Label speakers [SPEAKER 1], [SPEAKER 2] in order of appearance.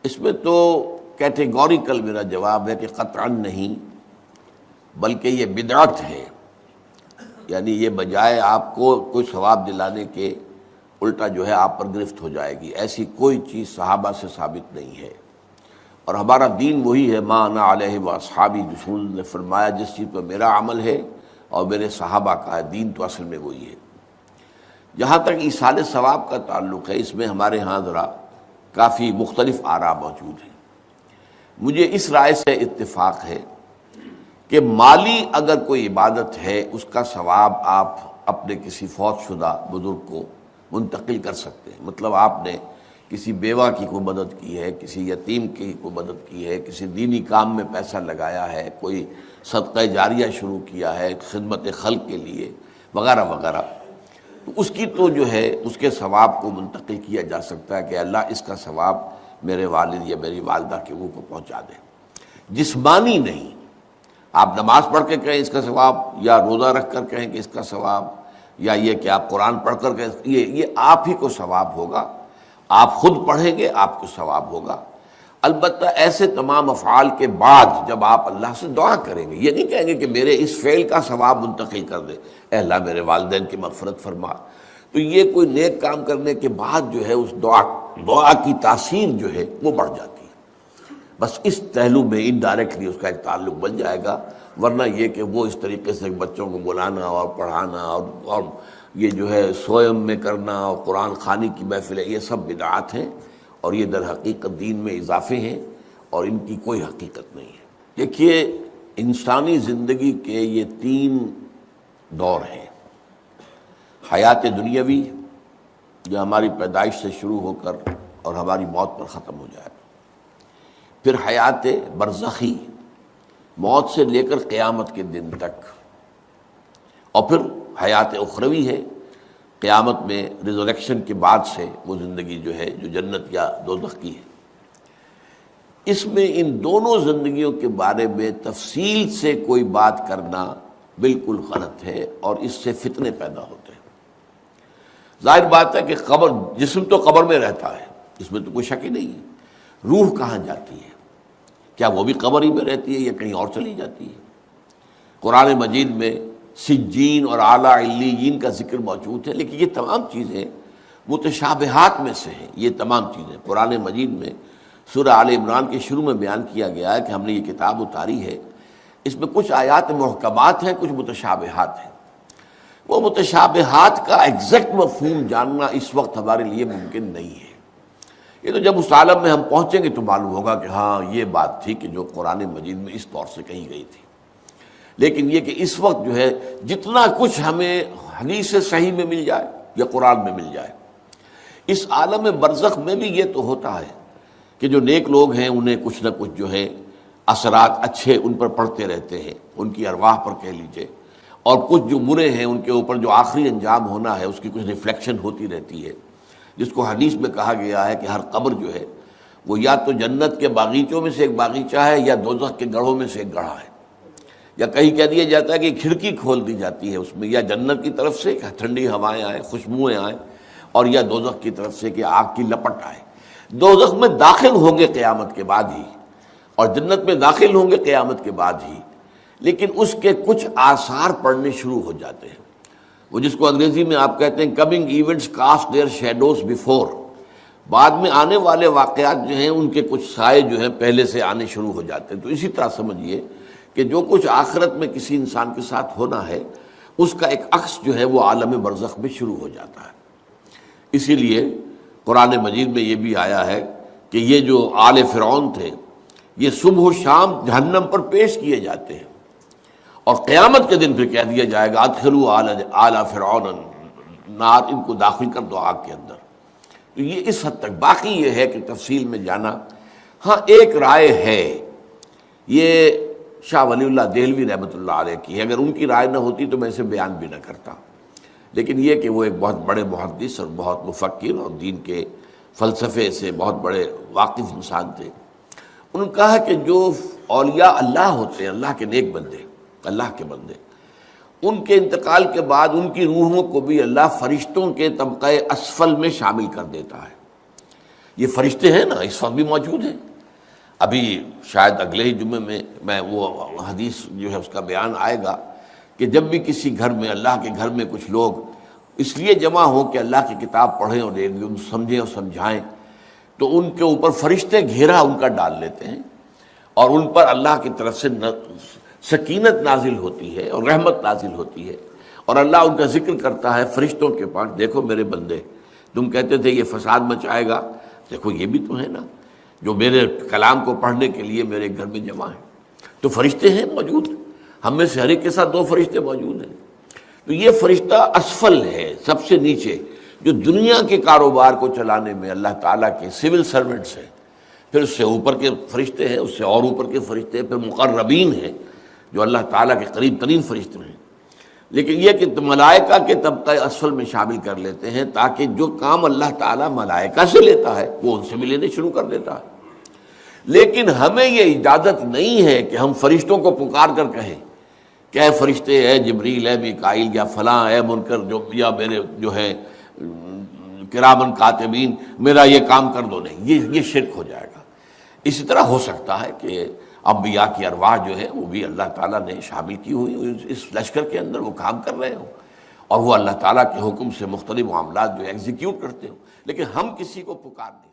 [SPEAKER 1] اس میں تو کیٹیگوریکل میرا جواب ہے کہ قطعاً نہیں، بلکہ یہ بدعت ہے. یعنی یہ بجائے آپ کو کوئی ثواب دلانے کے الٹا جو ہے آپ پر گرفت ہو جائے گی. ایسی کوئی چیز صحابہ سے ثابت نہیں ہے، اور ہمارا دین وہی ہے، ما انا علیہ واصحابی. رسول نے فرمایا جس چیز پر میرا عمل ہے اور میرے صحابہ کا ہے، دین تو اصل میں وہی ہے. جہاں تک ایصال ثواب کا تعلق ہے، اس میں ہمارے ہاں ذرا کافی مختلف آراء موجود ہیں. مجھے اس رائے سے اتفاق ہے کہ مالی اگر کوئی عبادت ہے اس کا ثواب آپ اپنے کسی فوت شدہ بزرگ کو منتقل کر سکتے ہیں. مطلب آپ نے کسی بیوہ کی کوئی مدد کی ہے، کسی یتیم کی کوئی مدد کی ہے، کسی دینی کام میں پیسہ لگایا ہے، کوئی صدقہ جاریہ شروع کیا ہے خدمت خلق کے لیے وغیرہ وغیرہ، تو اس کی تو جو ہے اس کے ثواب کو منتقل کیا جا سکتا ہے کہ اللہ اس کا ثواب میرے والد یا میری والدہ کے وہ کو پہنچا دے. جسمانی نہیں. آپ نماز پڑھ کے کہیں اس کا ثواب، یا روزہ رکھ کر کہیں کہ اس کا ثواب، یا یہ کہ آپ قرآن پڑھ کر کہیں یہ آپ ہی کو ثواب ہوگا. آپ خود پڑھیں گے آپ کو ثواب ہوگا. البتہ ایسے تمام افعال کے بعد جب آپ اللہ سے دعا کریں گے، یہ نہیں کہیں گے کہ میرے اس فعل کا ثواب منتقل کر دے، اے اللہ میرے والدین کی مغفرت فرما. تو یہ کوئی نیک کام کرنے کے بعد جو ہے اس دعا کی تاثیر جو ہے وہ بڑھ جاتی ہے. بس اس پہلو میں انڈائریکٹلی اس کا ایک تعلق بن جائے گا. ورنہ یہ کہ وہ اس طریقے سے بچوں کو بلانا اور پڑھانا اور یہ جو ہے سوئم میں کرنا اور قرآن خوانی کی محفلیں، یہ سب بدعات ہیں، اور یہ در حقیقت دین میں اضافے ہیں، اور ان کی کوئی حقیقت نہیں ہے. دیکھیے، انسانی زندگی کے یہ 3 دور ہیں. حیات دنیاوی جو ہماری پیدائش سے شروع ہو کر اور ہماری موت پر ختم ہو جائے، پھر حیات برزخی موت سے لے کر قیامت کے دن تک، اور پھر حیات اخروی ہے قیامت میں ریزریکشن کے بعد سے وہ زندگی جو ہے جو جنت یا دوزخ کی ہے. اس میں ان دونوں زندگیوں کے بارے میں تفصیل سے کوئی بات کرنا بالکل غلط ہے، اور اس سے فتنے پیدا ہوتے ہیں. ظاہر بات ہے کہ قبر، جسم تو قبر میں رہتا ہے، اس میں تو کوئی شک ہی نہیں ہے. روح کہاں جاتی ہے؟ کیا وہ بھی قبر ہی میں رہتی ہے یا کہیں اور چلی جاتی ہے؟ قرآن مجید میں سجین اور اعلیٰ علیین کا ذکر موجود ہے، لیکن یہ تمام چیزیں متشابہات میں سے ہیں. یہ تمام چیزیں قرآن مجید میں سورہ آل عمران کے شروع میں بیان کیا گیا ہے کہ ہم نے یہ کتاب اتاری ہے، اس میں کچھ آیات محکمات ہیں، کچھ متشابہات ہیں. وہ متشابہات کا ایگزیکٹ مفہوم جاننا اس وقت ہمارے لیے ممکن نہیں ہے. یہ تو جب اس عالم میں ہم پہنچیں گے تو معلوم ہوگا کہ ہاں یہ بات تھی کہ جو قرآن مجید میں اس طور سے کہی گئی تھی. لیکن یہ کہ اس وقت جو ہے جتنا کچھ ہمیں حدیث صحیح میں مل جائے یا قرآن میں مل جائے، اس عالم برزخ میں بھی یہ تو ہوتا ہے کہ جو نیک لوگ ہیں انہیں کچھ نہ کچھ جو ہے اثرات اچھے ان پر پڑتے رہتے ہیں، ان کی ارواح پر کہہ لیجئے، اور کچھ جو برے ہیں ان کے اوپر جو آخری انجام ہونا ہے اس کی کچھ ریفلیکشن ہوتی رہتی ہے. جس کو حدیث میں کہا گیا ہے کہ ہر قبر جو ہے وہ یا تو جنت کے باغیچوں میں سے ایک باغیچہ ہے یا دوزخ کے گڑھوں میں سے ایک گڑھا ہے. یا کہیں کہہ دیا جاتا ہے کہ کھڑکی کھول دی جاتی ہے اس میں، یا جنت کی طرف سے کہ ٹھنڈی ہوائیں آئیں، خوشبوئیں آئیں، اور یا دوزخ کی طرف سے کہ آگ کی لپٹ آئے. دوزخ میں داخل ہوں گے قیامت کے بعد ہی، اور جنت میں داخل ہوں گے قیامت کے بعد ہی، لیکن اس کے کچھ آثار پڑنے شروع ہو جاتے ہیں. وہ جس کو انگریزی میں آپ کہتے ہیں coming events cast their shadows before, بعد میں آنے والے واقعات جو ہیں ان کے کچھ سائے جو ہیں پہلے سے آنے شروع ہو جاتے ہیں. تو اسی طرح سمجھیے کہ جو کچھ آخرت میں کسی انسان کے ساتھ ہونا ہے اس کا ایک عکس جو ہے وہ عالم برزخ میں شروع ہو جاتا ہے. اسی لیے قرآن مجید میں یہ بھی آیا ہے کہ یہ جو آل فرعون تھے یہ صبح و شام جہنم پر پیش کیے جاتے ہیں، اور قیامت کے دن پھر کہہ دیا جائے گا ادخلوا آل فرعون نار، ان کو داخل کر دو آگ کے اندر. تو یہ اس حد تک. باقی یہ ہے کہ تفصیل میں جانا، ہاں ایک رائے ہے، یہ شاہ ولی اللہ دہلوی رحمۃ اللہ علیہ کی ہے، اگر ان کی رائے نہ ہوتی تو میں اسے بیان بھی نہ کرتا. لیکن یہ کہ وہ ایک بہت بڑے محدث اور بہت مفکر اور دین کے فلسفے سے بہت بڑے واقف انسان تھے. انہوں نے کہا کہ جو اولیاء اللہ ہوتے ہیں، اللہ کے نیک بندے، اللہ کے بندے، ان کے انتقال کے بعد ان کی روحوں کو بھی اللہ فرشتوں کے طبقہ اسفل میں شامل کر دیتا ہے. یہ فرشتے ہیں نا اس وقت بھی موجود ہیں. ابھی شاید اگلے ہی جمعے میں وہ حدیث جو ہے اس کا بیان آئے گا کہ جب بھی کسی گھر میں اللہ کے گھر میں کچھ لوگ اس لیے جمع ہوں کہ اللہ کی کتاب پڑھیں اور سمجھیں اور سمجھائیں تو ان کے اوپر فرشتے گھیرا ان کا ڈال لیتے ہیں اور ان پر اللہ کی طرف سے سکینت نازل ہوتی ہے اور رحمت نازل ہوتی ہے اور اللہ ان کا ذکر کرتا ہے فرشتوں کے پاس. دیکھو میرے بندے تم کہتے تھے یہ فساد مچائے گا, دیکھو یہ بھی تو ہے نا جو میرے کلام کو پڑھنے کے لیے میرے گھر میں جمع ہیں. تو فرشتے ہیں موجود, ہم میں سے ہر ایک کے ساتھ 2 فرشتے موجود ہیں. تو یہ فرشتہ اسفل ہے, سب سے نیچے, جو دنیا کے کاروبار کو چلانے میں اللہ تعالیٰ کے سول سرونٹس ہیں. پھر اس سے اوپر کے فرشتے ہیں, اس سے اور اوپر کے فرشتے ہیں, پھر مقربین ہیں جو اللہ تعالیٰ کے قریب ترین فرشتے ہیں. لیکن یہ کہ ملائکہ کے طبقہ اسفل میں شامل کر لیتے ہیں تاکہ جو کام اللہ تعالیٰ ملائکہ سے لیتا ہے وہ ان سے بھی لینے شروع کر دیتا ہے. لیکن ہمیں یہ اجازت نہیں ہے کہ ہم فرشتوں کو پکار کر کہیں کہ اے فرشتے, اے جبریل, اے میکائیل یا فلاں, اے منکر جو یا میرے جو ہے کرامن کاتبین میرا یہ کام کر دو. نہیں, یہ شرک ہو جائے گا. اسی طرح ہو سکتا ہے کہ انبیاء کی ارواح جو ہے وہ بھی اللہ تعالیٰ نے شامل کی ہوئی اس لشکر کے اندر, وہ کام کر رہے ہوں اور وہ اللہ تعالیٰ کے حکم سے مختلف معاملات جو ایگزیکیوٹ کرتے ہوں, لیکن ہم کسی کو پکار نہیں.